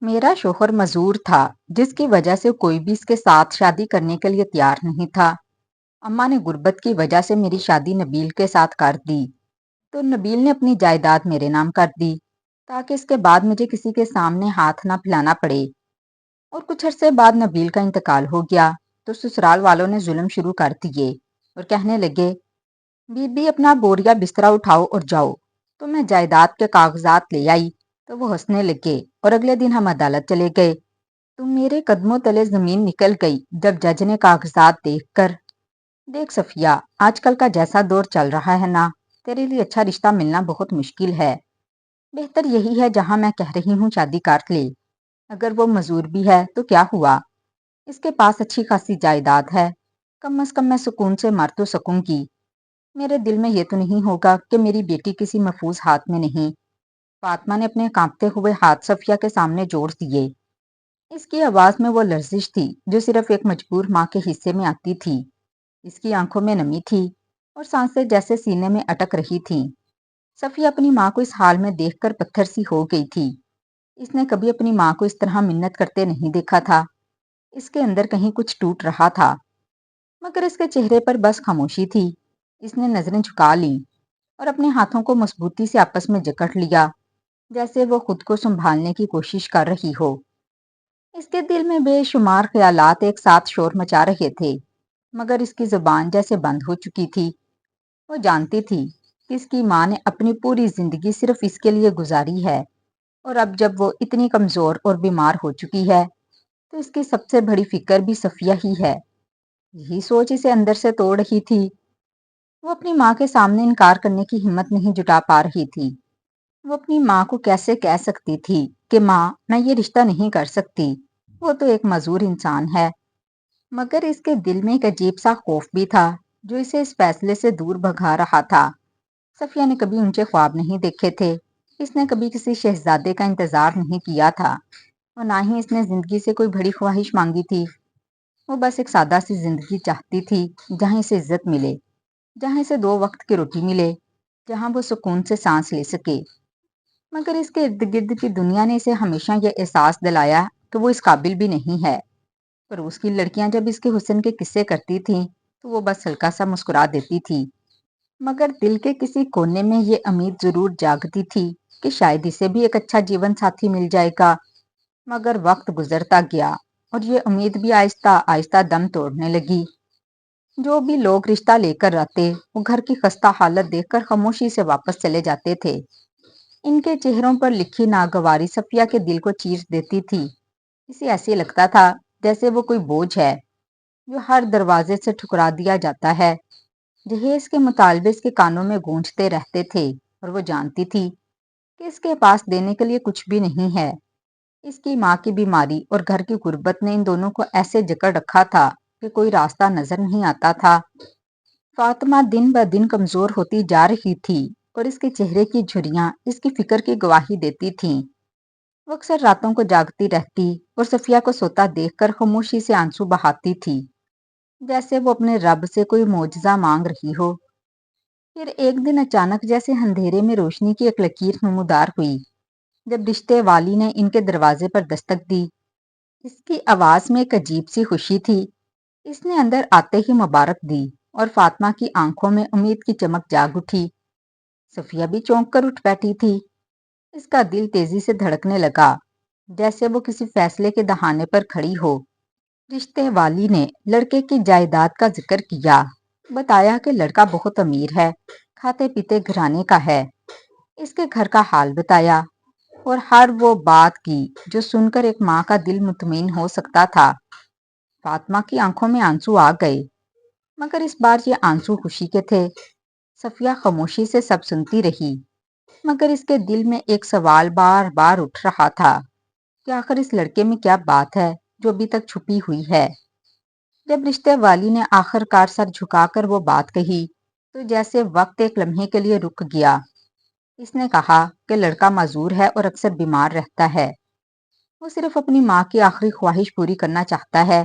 میرا شوہر مزدور تھا جس کی وجہ سے کوئی بھی اس کے ساتھ شادی کرنے کے لیے تیار نہیں تھا۔ اماں نے غربت کی وجہ سے میری شادی نبیل کے ساتھ کر دی، تو نبیل نے اپنی جائیداد میرے نام کر دی تاکہ اس کے بعد مجھے کسی کے سامنے ہاتھ نہ پھیلانا پڑے۔ اور کچھ عرصے بعد نبیل کا انتقال ہو گیا تو سسرال والوں نے ظلم شروع کر دیے اور کہنے لگے، بی بی اپنا بوریا بسترا اٹھاؤ اور جاؤ۔ تو میں جائیداد کے کاغذات لے آئی تو وہ ہنسنے لگے اور اگلے دن ہم عدالت چلے گئے تو میرے قدموں تلے زمین نکل گئی جب جج نے کاغذات دیکھ صفیہ، آج کل کا جیسا دور چل رہا ہے نا، تیرے لیے اچھا رشتہ ملنا بہت مشکل ہے۔ بہتر یہی ہے جہاں میں کہہ رہی ہوں شادی کر لے۔ اگر وہ مزدور بھی ہے تو کیا ہوا، اس کے پاس اچھی خاصی جائیداد ہے، کم از کم میں سکون سے مر تو سکوں گی۔ میرے دل میں یہ تو نہیں ہوگا کہ میری بیٹی کسی محفوظ ہاتھ میں نہیں۔ فاطمہ نے اپنے کانپتے ہوئے ہاتھ صفیہ کے سامنے جوڑ دیے۔ اس کی آواز میں وہ لرزش تھی جو صرف ایک مجبور ماں کے حصے میں آتی تھی۔ اس کی آنکھوں میں نمی تھی اور سانسیں جیسے سینے میں اٹک رہی تھیں۔ صفیہ اپنی ماں کو اس حال میں دیکھ کر پتھر سی ہو گئی تھی۔ اس نے کبھی اپنی ماں کو اس طرح منت کرتے نہیں دیکھا تھا۔ اس کے اندر کہیں کچھ ٹوٹ رہا تھا، مگر اس کے چہرے پر بس خاموشی تھی۔ اس نے نظریں جھکا لیں اور اپنے ہاتھوں کو مضبوطی سے آپس میں جکڑ لیا، جیسے وہ خود کو سنبھالنے کی کوشش کر رہی ہو۔ اس کے دل میں بے شمار خیالات ایک ساتھ شور مچا رہے تھے، مگر اس کی زبان جیسے بند ہو چکی تھی۔ وہ جانتی تھی کہ اس کی ماں نے اپنی پوری زندگی صرف اس کے لیے گزاری ہے، اور اب جب وہ اتنی کمزور اور بیمار ہو چکی ہے تو اس کی سب سے بڑی فکر بھی صفیہ ہی ہے۔ یہی سوچ اسے اندر سے توڑ رہی تھی۔ وہ اپنی ماں کے سامنے انکار کرنے کی ہمت نہیں جٹا پا رہی تھی۔ وہ اپنی ماں کو کیسے کہہ سکتی تھی کہ ماں، میں یہ رشتہ نہیں کر سکتی، وہ تو ایک معذور انسان ہے۔ مگر اس کے دل میں ایک عجیب سا خوف بھی تھا جو اسے اس فیصلے سے دور بھگا رہا تھا۔ صفیہ نے کبھی اونچے خواب نہیں دیکھے تھے، اس نے کبھی کسی شہزادے کا انتظار نہیں کیا تھا، اور نہ ہی اس نے زندگی سے کوئی بڑی خواہش مانگی تھی۔ وہ بس ایک سادہ سی زندگی چاہتی تھی جہاں اسے عزت ملے، جہاں اسے 2 وقت کی روٹی ملے، جہاں وہ سکون سے سانس لے سکے۔ مگر اس کے ارد گرد کی دنیا نے اسے ہمیشہ یہ احساس دلایا کہ وہ اس قابل بھی نہیں ہے۔ پر اس کی لڑکیاں جب اس کے حسن کے قصے کرتی تھیں تو وہ بس ہلکا سا مسکرا دیتی تھی، مگر دل کے کسی کونے میں یہ امید ضرور جاگتی تھی کہ شاید اسے بھی ایک اچھا جیون ساتھی مل جائے گا۔ مگر وقت گزرتا گیا اور یہ امید بھی آہستہ آہستہ دم توڑنے لگی۔ جو بھی لوگ رشتہ لے کر آتے وہ گھر کی خستہ حالت دیکھ کر خاموشی سے واپس چلے جاتے تھے۔ ان کے چہروں پر لکھی ناگواری صفیہ کے دل کو چیر دیتی تھی۔ اسے ایسے لگتا تھا جیسے وہ کوئی بوجھ ہے جو ہر دروازے سے ٹھکرا دیا جاتا ہے۔ جہیز کے مطالبے اس کے کانوں میں گونجتے رہتے تھے اور وہ جانتی تھی کہ اس کے پاس دینے کے لیے کچھ بھی نہیں ہے۔ اس کی ماں کی بیماری اور گھر کی غربت نے ان دونوں کو ایسے جکڑ رکھا تھا کہ کوئی راستہ نظر نہیں آتا تھا۔ فاطمہ دن بہ دن کمزور ہوتی جا رہی تھی اور اس کے چہرے کی جھریاں اس کی فکر کی گواہی دیتی تھیں۔ وہ اکثر راتوں کو جاگتی رہتی اور صفیہ کو سوتا دیکھ کر خاموشی سے آنسو بہاتی تھی، جیسے وہ اپنے رب سے کوئی معجزہ مانگ رہی ہو۔ پھر ایک دن اچانک جیسے اندھیرے میں روشنی کی ایک لکیر نمودار ہوئی جب رشتے والی نے ان کے دروازے پر دستک دی۔ اس کی آواز میں ایک عجیب سی خوشی تھی۔ اس نے اندر آتے ہی مبارک دی اور فاطمہ کی آنکھوں میں امید کی چمک جاگ اٹھی۔ صفیہ بھی چونک کر اٹھ بیٹھی تھی۔ اس کا دل تیزی سے دھڑکنے لگا جیسے وہ کسی فیصلے کے دہانے پر کھڑی ہو۔ رشتے والی نے لڑکے کی جائیداد کا ذکر کیا، بتایا کہ لڑکا بہت امیر ہے، کھاتے پیتے گھرانے کا ہے۔ اس کے گھر کا حال بتایا اور ہر وہ بات کی جو سن کر ایک ماں کا دل مطمئن ہو سکتا تھا۔ فاطمہ کی آنکھوں میں آنسو آ گئے، مگر اس بار یہ آنسو خوشی کے تھے۔ صفیہ خاموشی سے سب سنتی رہی، مگر اس کے دل میں ایک سوال بار بار اٹھ رہا تھا کہ آخر اس لڑکے میں کیا بات ہے جو ابھی تک چھپی ہوئی ہے۔ جب رشتے والی نے آخر کار سر جھکا کر وہ بات کہی تو جیسے وقت ایک لمحے کے لیے رک گیا۔ اس نے کہا کہ لڑکا معذور ہے اور اکثر بیمار رہتا ہے۔ وہ صرف اپنی ماں کی آخری خواہش پوری کرنا چاہتا ہے۔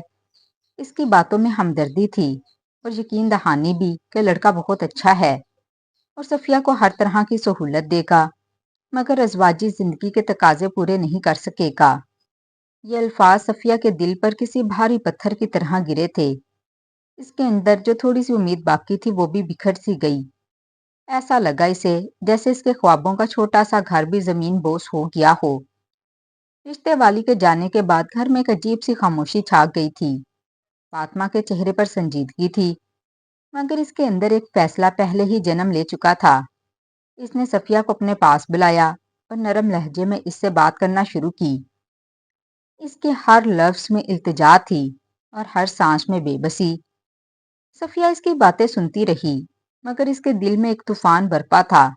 اس کی باتوں میں ہمدردی تھی اور یقین دہانی بھی کہ لڑکا بہت اچھا ہے اور صفیہ کو ہر طرح کی سہولت دے گا، مگر ازواجی زندگی کے تقاضے پورے نہیں کر سکے گا۔ یہ الفاظ صفیہ کے دل پر کسی بھاری پتھر کی طرح گرے تھے۔ اس کے اندر جو تھوڑی سی امید باقی تھی وہ بھی بکھر سی گئی۔ ایسا لگا اسے جیسے اس کے خوابوں کا چھوٹا سا گھر بھی زمین بوس ہو گیا ہو۔ رشتے والی کے جانے کے بعد گھر میں ایک عجیب سی خاموشی چھا گئی تھی۔ فاطمہ کے چہرے پر سنجیدگی تھی، مگر اس کے اندر ایک فیصلہ پہلے ہی جنم لے چکا تھا۔ اس نے صفیہ کو اپنے پاس بلایا اور نرم لہجے میں اس سے بات کرنا شروع کی۔ اس کے ہر لفظ میں التجا تھی اور ہر سانس میں بے بسی۔ صفیہ اس کی باتیں سنتی رہی، مگر اس کے دل میں ایک طوفان برپا تھا۔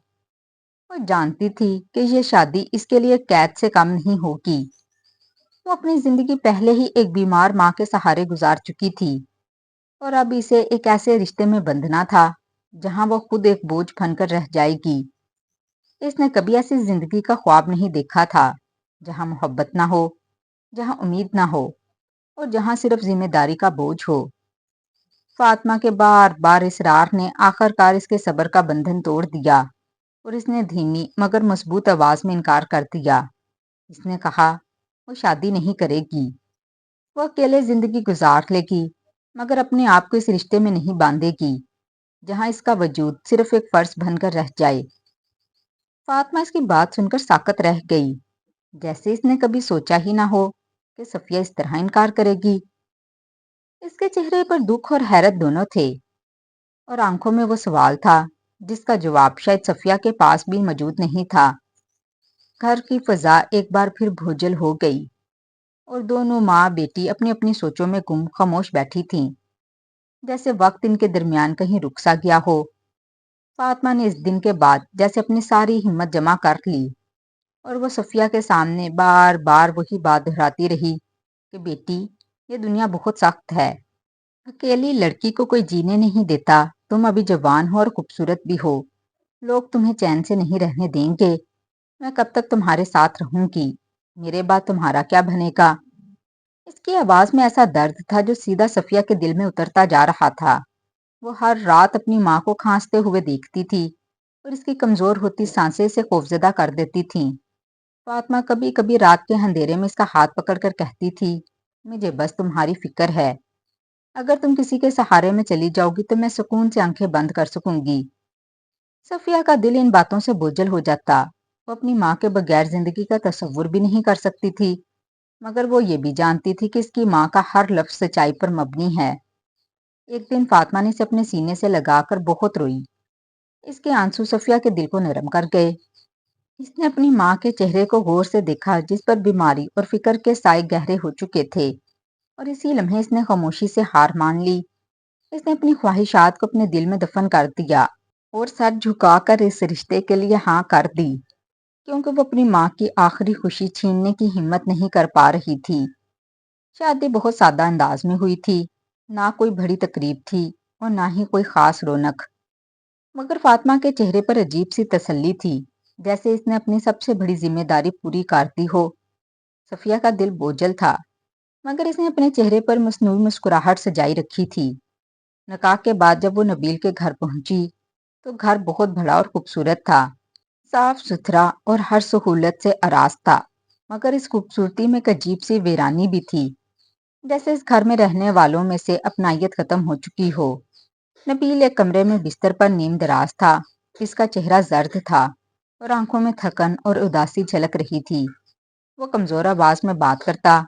وہ جانتی تھی کہ یہ شادی اس کے لیے قید سے کم نہیں ہوگی۔ وہ اپنی زندگی پہلے ہی ایک بیمار ماں کے سہارے گزار چکی تھی، اور اب اسے ایک ایسے رشتے میں بندھنا تھا جہاں وہ خود ایک بوجھ بن کر رہ جائے گی۔ اس نے کبھی ایسی زندگی کا خواب نہیں دیکھا تھا جہاں محبت نہ ہو، جہاں امید نہ ہو، اور جہاں صرف ذمہ داری کا بوجھ ہو۔ فاطمہ کے بار بار اصرار نے آخر کار اس کے صبر کا بندھن توڑ دیا، اور اس نے دھیمی مگر مضبوط آواز میں انکار کر دیا۔ اس نے کہا وہ شادی نہیں کرے گی، وہ اکیلے زندگی گزار لے گی، مگر اپنے آپ کو اس رشتے میں نہیں باندھے گی جہاں اس کا وجود صرف ایک فرض بن کر رہ جائے۔ فاطمہ اس کی بات سن کر ساکت رہ گئی، جیسے اس نے کبھی سوچا ہی نہ ہو کہ صفیہ اس طرح انکار کرے گی۔ اس کے چہرے پر دکھ اور حیرت دونوں تھے، اور آنکھوں میں وہ سوال تھا جس کا جواب شاید صفیہ کے پاس بھی موجود نہیں تھا۔ گھر کی فضا ایک بار پھر بھوجل ہو گئی، اور دونوں ماں بیٹی اپنی اپنی سوچوں میں گم خاموش بیٹھی تھیں، جیسے وقت ان کے درمیان کہیں رک سا گیا ہو۔ فاطمہ نے اس دن کے بعد جیسے اپنی ساری ہمت جمع کر لی، اور وہ صفیہ کے سامنے بار بار وہی بات دہراتی رہی کہ بیٹی، یہ دنیا بہت سخت ہے۔ اکیلی لڑکی کو کوئی جینے نہیں دیتا، تم ابھی جوان ہو اور خوبصورت بھی ہو، لوگ تمہیں چین سے نہیں رہنے دیں گے۔ میں کب تک تمہارے ساتھ رہوں گی؟ میرے بعد تمہارا کیا بنے گا؟ اس کی آواز میں ایسا درد تھا جو سیدھا صفیہ کے دل میں اترتا جا رہا تھا۔ وہ ہر رات اپنی ماں کو کھانستے ہوئے دیکھتی تھی، اور اس کی کمزور ہوتی سانسیں اسے خوفزدہ کر دیتی تھیں۔ فاطمہ کبھی کبھی رات کے اندھیرے میں اس کا ہاتھ پکڑ کر کہتی تھی، مجھے بس تمہاری فکر ہے۔ اگر تم کسی کے سہارے میں چلی جاؤ گی تو میں سکون سے آنکھیں بند کر سکوں گی۔ صفیہ کا دل ان باتوں سے بوجھل ہو جاتا۔ وہ اپنی ماں کے بغیر زندگی کا تصور بھی نہیں کر سکتی تھی، مگر وہ یہ بھی جانتی تھی کہ اس کی ماں کا ہر لفظ سچائی پر مبنی ہے۔ ایک دن فاطمہ نے اسے اپنے سینے سے لگا کر بہت روئی۔ اس کے آنسو صفیہ کے دل کو نرم کر گئے۔ اس نے اپنی ماں کے چہرے کو غور سے دیکھا جس پر بیماری اور فکر کے سائے گہرے ہو چکے تھے، اور اسی لمحے اس نے خاموشی سے ہار مان لی۔ اس نے اپنی خواہشات کو اپنے دل میں دفن کر دیا، اور سر جھکا کر اس رشتے کے لیے ہاں کر دی، کیونکہ وہ اپنی ماں کی آخری خوشی چھیننے کی ہمت نہیں کر پا رہی تھی۔ شادی بہت سادہ انداز میں ہوئی تھی، نہ کوئی بڑی تقریب تھی اور نہ ہی کوئی خاص رونق، مگر فاطمہ کے چہرے پر عجیب سی تسلی تھی، جیسے اس نے اپنی سب سے بڑی ذمہ داری پوری کر دی ہو۔ صفیہ کا دل بوجھل تھا، مگر اس نے اپنے چہرے پر مصنوعی مسکراہٹ سجائی رکھی تھی۔ نکاح کے بعد جب وہ نبیل کے گھر پہنچی تو گھر بہت بڑا اور خوبصورت تھا، صاف ستھرا اور ہر سہولت سے آراستہ، مگر اس خوبصورتی میں ایک عجیب سی ویرانی بھی تھی، جیسے اس گھر میں رہنے والوں میں سے اپنائیت ختم ہو چکی ہو۔ نبیل ایک کمرے میں بستر پر نیم دراز تھا، اس کا چہرہ زرد تھا، اور آنکھوں میں تھکن اور اداسی جھلک رہی تھی۔ وہ کمزور آواز میں بات کرتا،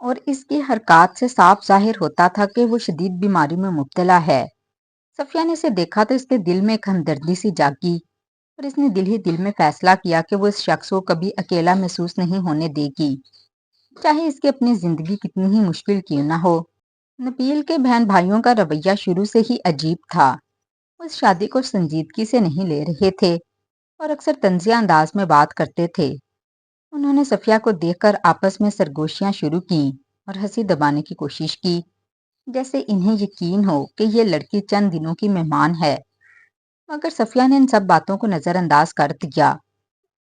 اور اس کی حرکات سے صاف ظاہر ہوتا تھا کہ وہ شدید بیماری میں مبتلا ہے۔ صفیہ نے اسے دیکھا تو اس کے دل میں ایک ہمدردی سی جاگی، اور اس نے دل ہی دل میں فیصلہ کیا کہ وہ اس شخص کو کبھی اکیلا محسوس نہیں ہونے دے گی، چاہے اس کی اپنی زندگی کتنی ہی مشکل کیوں نہ ہو۔ نبیل کے بہن بھائیوں کا رویہ شروع سے ہی عجیب تھا۔ وہ اس شادی کو سنجیدگی سے نہیں لے رہے تھے، اور اکثر طنزیہ انداز میں بات کرتے تھے۔ انہوں نے صفیہ کو دیکھ کر آپس میں سرگوشیاں شروع کیں اور ہنسی دبانے کی کوشش کی، جیسے انہیں یقین ہو کہ یہ لڑکی چند دنوں کی مہمان ہے، مگر صفیہ نے ان سب باتوں کو نظر انداز کر دیا۔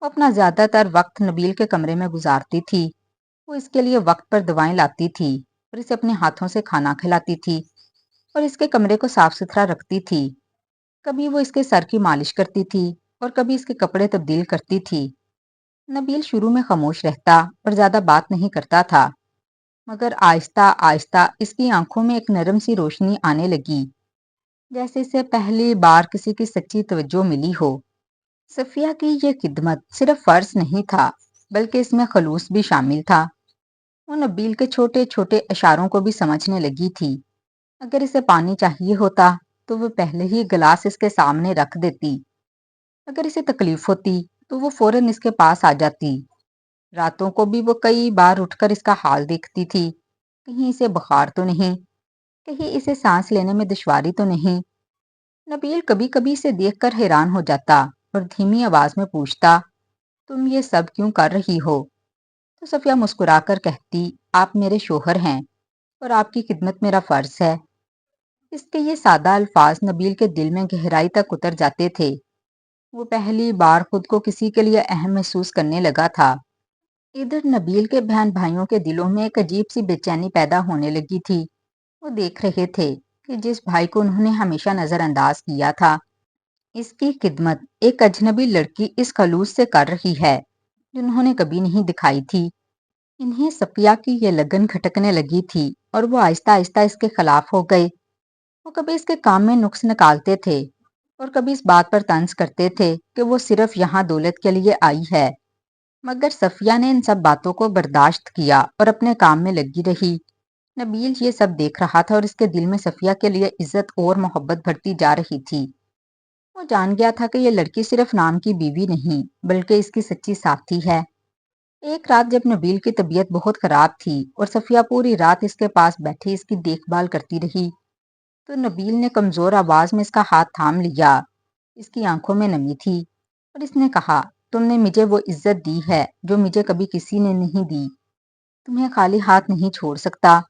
وہ اپنا زیادہ تر وقت نبیل کے کمرے میں گزارتی تھی۔ وہ اس کے لیے وقت پر دوائیں لاتی تھی، اور اسے اپنے ہاتھوں سے کھانا کھلاتی تھی، اور اس کے کمرے کو صاف ستھرا رکھتی تھی۔ کبھی وہ اس کے سر کی مالش کرتی تھی، اور کبھی اس کے کپڑے تبدیل کرتی تھی۔ نبیل شروع میں خاموش رہتا اور زیادہ بات نہیں کرتا تھا، مگر آہستہ آہستہ اس کی آنکھوں میں ایک نرم سی روشنی آنے لگی، جیسے اسے پہلی بار کسی کی سچی توجہ ملی ہو۔ صفیہ کی یہ خدمت صرف فرض نہیں تھا، بلکہ اس میں خلوص بھی شامل تھا۔ وہ نبیل کے چھوٹے چھوٹے اشاروں کو بھی سمجھنے لگی تھی۔ اگر اسے پانی چاہیے ہوتا تو وہ پہلے ہی گلاس اس کے سامنے رکھ دیتی۔ اگر اسے تکلیف ہوتی تو وہ فوراً اس کے پاس آ جاتی۔ راتوں کو بھی وہ کئی بار اٹھ کر اس کا حال دیکھتی تھی، کہیں اسے بخار تو نہیں، کہیں اسے سانس لینے میں دشواری تو نہیں۔ نبیل کبھی کبھی اسے دیکھ کر حیران ہو جاتا اور دھیمی آواز میں پوچھتا، تم یہ سب کیوں کر رہی ہو؟ تو صفیہ مسکرا کر کہتی، آپ میرے شوہر ہیں اور آپ کی خدمت میرا فرض ہے۔ اس کے یہ سادہ الفاظ نبیل کے دل میں گہرائی تک اتر جاتے تھے۔ وہ پہلی بار خود کو کسی کے لیے اہم محسوس کرنے لگا تھا۔ ادھر نبیل کے بہن بھائیوں کے دلوں میں ایک عجیب سی بے چینی پیدا ہونے لگی تھی۔ وہ دیکھ رہے تھے کہ جس بھائی کو انہوں نے ہمیشہ نظر انداز کیا تھا، اس کی خدمت ایک اجنبی لڑکی اس خلوص سے کر رہی ہے جنہوں نے کبھی نہیں دکھائی تھی۔ انہیں صفیہ کی یہ لگن کھٹکنے لگی تھی اور وہ آہستہ آہستہ اس کے خلاف ہو گئے۔ وہ کبھی اس کے کام میں نقص نکالتے تھے اور کبھی اس بات پر طنز کرتے تھے کہ وہ صرف یہاں دولت کے لیے آئی ہے، مگر صفیہ نے ان سب باتوں کو برداشت کیا اور اپنے کام میں لگی رہی۔ نبیل یہ سب دیکھ رہا تھا اور اس کے دل میں صفیہ کے لیے عزت اور محبت بڑھتی جا رہی تھی۔ وہ جان گیا تھا کہ یہ لڑکی صرف نام کی بیوی نہیں بلکہ اس کی سچی ساتھی ہے۔ ایک رات جب نبیل کی طبیعت بہت خراب تھی اور صفیہ پوری رات اس کے پاس بیٹھی اس کی دیکھ بھال کرتی رہی، تو نبیل نے کمزور آواز میں اس کا ہاتھ تھام لیا۔ اس کی آنکھوں میں نمی تھی اور اس نے کہا، تم نے مجھے وہ عزت دی ہے جو مجھے کبھی کسی نے نہیں دی۔ تمہیں خالی ہاتھ نہیں چھوڑ سکتا۔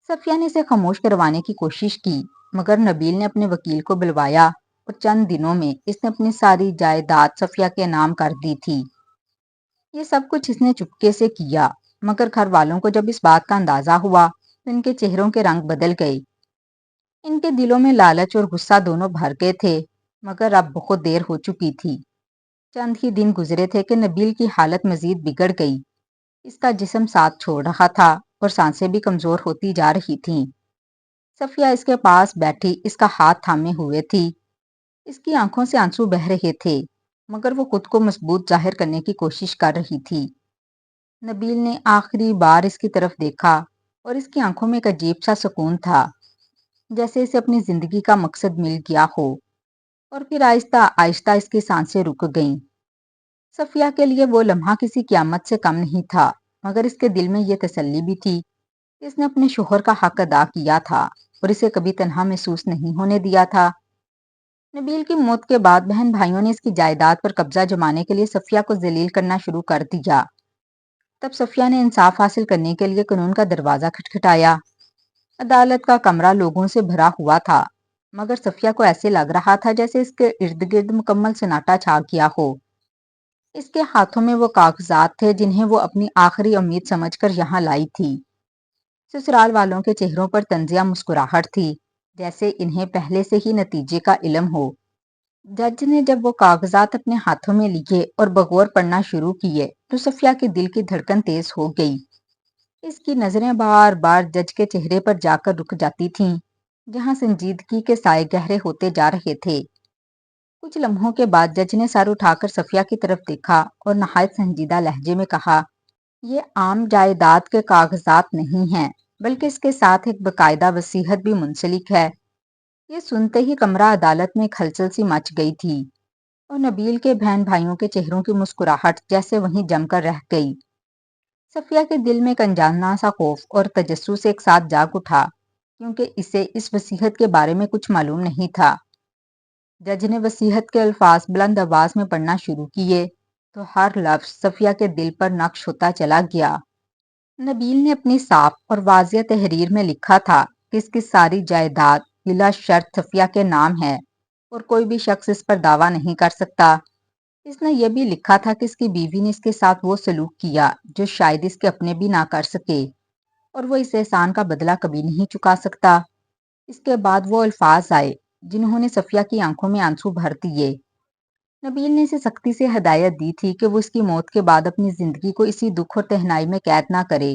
صفیہ نے اسے خاموش کروانے کی کوشش کی، مگر نبیل نے اپنے وکیل کو بلوایا اور چند دنوں میں اس نے اپنی ساری جائیداد صفیہ کے نام کر دی تھی۔ یہ سب کچھ اس نے چپکے سے کیا، مگر گھر والوں کو جب اس بات کا اندازہ ہوا تو ان کے چہروں کے رنگ بدل گئے۔ ان کے دلوں میں لالچ اور غصہ دونوں بھر گئے تھے، مگر اب بہت دیر ہو چکی تھی۔ چند ہی دن گزرے تھے کہ نبیل کی حالت مزید بگڑ گئی۔ اس کا جسم ساتھ چھوڑ رہا تھا اور سانسیں بھی کمزور ہوتی جا رہی تھیں۔ صفیہ اس کے پاس بیٹھی اس کا ہاتھ تھامے ہوئے تھی۔ اس کی آنکھوں سے آنسو بہہ رہے تھے، مگر وہ خود کو مضبوط ظاہر کرنے کی کوشش کر رہی تھی۔ نبیل نے آخری بار اس کی طرف دیکھا اور اس کی آنکھوں میں ایک عجیب سا سکون تھا، جیسے اسے اپنی زندگی کا مقصد مل گیا ہو۔ اور پھر آہستہ آہستہ اس کی سانسیں رک گئیں۔ صفیہ کے لیے وہ لمحہ کسی قیامت سے کم نہیں تھا، مگر اس کے دل میں یہ تسلی بھی تھی کہ اس نے اپنے شوہر کا حق ادا کیا تھا اور اسے کبھی تنہا محسوس نہیں ہونے دیا تھا۔ نبیل کی موت کے بعد بہن بھائیوں نے اس کی جائیداد پر قبضہ جمانے کے لیے صفیہ کو ذلیل کرنا شروع کر دیا۔ تب صفیہ نے انصاف حاصل کرنے کے لیے قانون کا دروازہ کھٹکھٹایا۔ عدالت کا کمرہ لوگوں سے بھرا ہوا تھا، مگر صفیہ کو ایسے لگ رہا تھا جیسے اس کے ارد گرد مکمل سناٹا چھا گیا ہو۔ اس کے ہاتھوں میں وہ کاغذات تھے جنہیں وہ اپنی آخری امید سمجھ کر یہاں لائی تھی۔ سسرال والوں کے چہروں پر طنزیہ مسکراہٹ تھی، جیسے انہیں پہلے سے ہی نتیجے کا علم ہو۔ جج نے جب وہ کاغذات اپنے ہاتھوں میں لیے اور بغور پڑھنا شروع کیے تو صفیہ کے دل کی دھڑکن تیز ہو گئی۔ اس کی نظریں بار بار جج کے چہرے پر جا کر رک جاتی تھیں، جہاں سنجیدگی کے سائے گہرے ہوتے جا رہے تھے۔ کچھ لمحوں کے بعد جج نے سر اٹھا کر صفیہ کی طرف دیکھا اور نہایت سنجیدہ لہجے میں کہا، یہ عام جائیداد کے کاغذات نہیں ہیں، بلکہ اس کے ساتھ ایک باقاعدہ وصیت بھی منسلک ہے۔ یہ سنتے ہی کمرہ عدالت میں ایک ہلچل سی مچ گئی تھی اور نبیل کے بہن بھائیوں کے چہروں کی مسکراہٹ جیسے وہیں جم کر رہ گئی۔ صفیہ کے دل میں ایک انجانا سا خوف اور تجسس ایک ساتھ جاگ اٹھا، کیونکہ اسے اس وصیت کے بارے میں کچھ معلوم نہیں تھا۔ جج نے وصیت کے الفاظ بلند آواز میں پڑھنا شروع کیے تو ہر لفظ صفیہ کے دل پر نقش ہوتا چلا گیا۔ نبیل نے اپنی صاف اور واضح تحریر میں لکھا تھا کہ اس کی ساری جائیداد بلا شرط صفیہ کے نام ہے اور کوئی بھی شخص اس پر دعویٰ نہیں کر سکتا۔ اس نے یہ بھی لکھا تھا کہ اس کی بیوی نے اس کے ساتھ وہ سلوک کیا جو شاید اس کے اپنے بھی نہ کر سکے، اور وہ اس احسان کا بدلہ کبھی نہیں چکا سکتا۔ اس کے بعد وہ الفاظ آئے جنہوں نے صفیہ کی آنکھوں میں آنسو بھر دیے۔ نبیل نے اسے سختی سے ہدایت دی تھی کہ وہ اس کی موت کے بعد اپنی زندگی کو اسی دکھ اور تنہائی میں قید نہ کرے،